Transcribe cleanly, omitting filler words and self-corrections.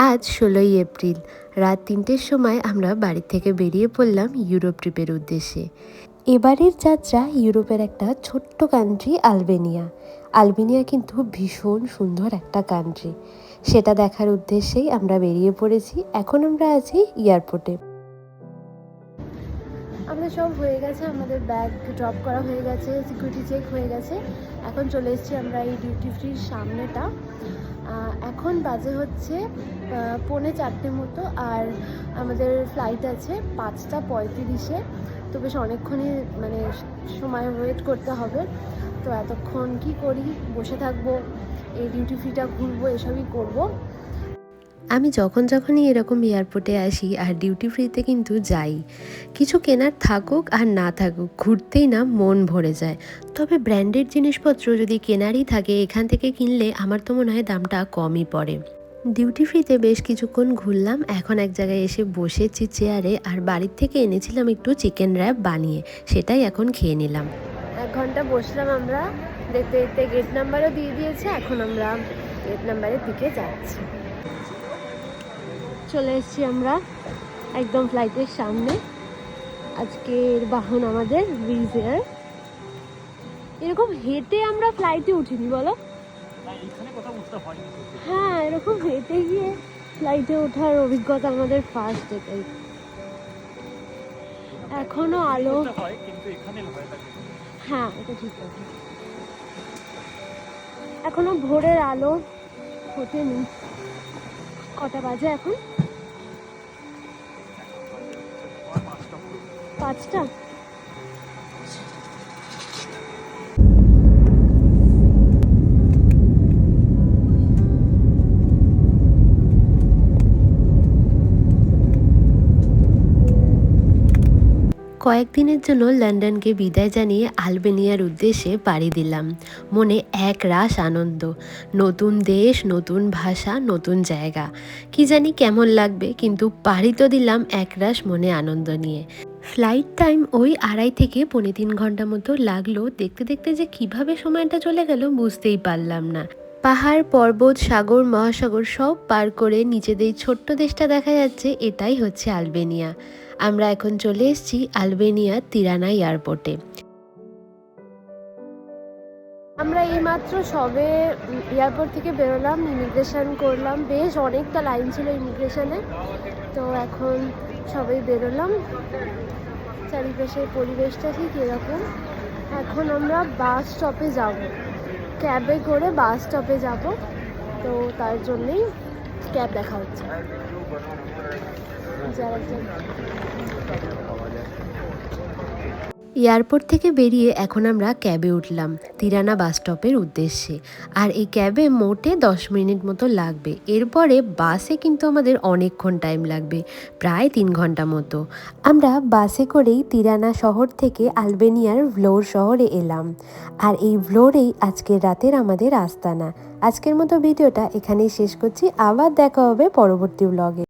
আজ 16ই এপ্রিল রাত 3টের সময় আমরা বাড়ি থেকে বেরিয়ে পড়লাম ইউরোপ ট্রিপের উদ্দেশ্যে। এবারের যাত্রা ইউরোপের একটা ছোট্ট কান্ট্রি আলবেনিয়া। আলবেনিয়া কিন্তু ভীষণ সুন্দর একটা কান্ট্রি, সেটা দেখার উদ্দেশ্যেই আমরা বেরিয়ে পড়েছি। এখন আমরা আছি এয়ারপোর্টে। আমাদের সব হয়ে গেছে, আমাদের ব্যাগ ড্রপ করা হয়ে গেছে, সিকিউরিটি চেক হয়ে গেছে। এখন চলে এসেছি আমরা এই ডিউটি ফ্রির সামনেটা। এখন বাজে হচ্ছে 3:45 মতো, আর আমাদের ফ্লাইট আছে 5:35-এ। তো বেশ অনেকক্ষণই সময় ওয়েট করতে হবে। তো এতক্ষণ কি করি, বসে থাকবো, এই ডিউটি ফ্রিটা ঘুরবো, এসবই করবো। আমি যখনই এরকম এয়ারপোর্টে আসি আর ডিউটি ফ্রিতে কিন্তু যাই, কিছু কেনার থাকুক আর না থাকুক, ঘুরতেই না মন ভরে যায়। তবে ব্র্যান্ডেড জিনিসপত্র যদি কেনারই থাকে, এখান থেকে কিনলে আমার তো মনে হয় দামটা কমই পড়ে। ডিউটি ফ্রিতে বেশ কিছুক্ষণ ঘুরলাম, এখন এক জায়গায় এসে বসেছি চেয়ারে, আর বাড়ির থেকে এনেছিলাম একটু চিকেন র্যাপ বানিয়ে, সেটাই এখন খেয়ে নিলাম। 1 ঘন্টা বসলাম আমরা, দেখতে দেখতে গেট নাম্বারও দিয়ে দিয়েছে। এখন আমরা গেট নাম্বারের দিকে যাচ্ছি। চলে এসেছি আমরা একদম ফ্লাইটের সামনে। আজকের বাহন আমাদের উইজ এয়ার। এরকম হেঁটে আমরা ফ্লাইটে উঠিনি, বলো? হ্যাঁ, এরকম হেঁটে গিয়ে ফ্লাইটে ওঠার অভিজ্ঞতা আমাদের ফার্স্ট। এটাই। এখনো আলো, হ্যাঁ এটা ঠিক আছে, এখনো ভোরের আলো ফোটেনি। কটা বাজে এখন? 5টা। কয়েকদিনের জন্য লন্ডনকে বিদায় জানিয়ে আলবেনিয়ার উদ্দেশ্যে পাড়ি দিলাম। মনে এক রাশ আনন্দ, নতুন দেশ, নতুন ভাষা, নতুন জায়গা। কি জানি কেমন লাগবে, কিন্তু পাড়ি তো দিলাম এক রাশ মনে আনন্দ নিয়ে। ফ্লাইট টাইম ওই 2.5 থেকে 3.25 ঘন্টা মতো লাগলো। দেখতে দেখতে যে কিভাবে সময়টা চলে গেল বুঝতেই পারলাম না। পাহাড়, পর্বত, সাগর, মহাসাগর সব পার করে নিচেদের ছোট্ট দেশটা দেখা যাচ্ছে, এটাই হচ্ছে আলবেনিয়া। আমরা এখন চলে এসেছি আলবেনিয়া তিরানা এয়ারপোর্টে। আমরা এইমাত্র সবে এয়ারপোর্ট থেকে বেরোলাম, ইমিগ্রেশন করলাম, বেশ অনেকটা লাইন ছিল ইমিগ্রেশনে। তো এখন সবাই বেরোলাম, চারিপাশের পরিবেশটা ঠিক এরকম। এখন আমরা বাস স্টপে যাব, ক্যাবে করে বাস স্টপে যাব। তো তার জন্যেই ক্যাব দেখা হচ্ছে। এয়ারপোর্ট থেকে বেরিয়ে এখন আমরা ক্যাবে উঠলাম তিরানা বাস স্টপের উদ্দেশ্যে। আর এই ক্যাবে মোটে 10 মিনিট মতো লাগবে। এরপরে বাসে কিন্তু আমাদের অনেকক্ষণ টাইম লাগবে, প্রায় 3 ঘন্টা মতো। আমরা বাসে করেই তিরানা শহর থেকে আলবেনিয়ার ভ্লোর শহরে এলাম। আর এই ভ্লোরেই আজকের রাতের আমাদের আস্তানা। আজকের মতো ভিডিওটা এখানেই শেষ করছি, আবার দেখা হবে পরবর্তী ব্লগে।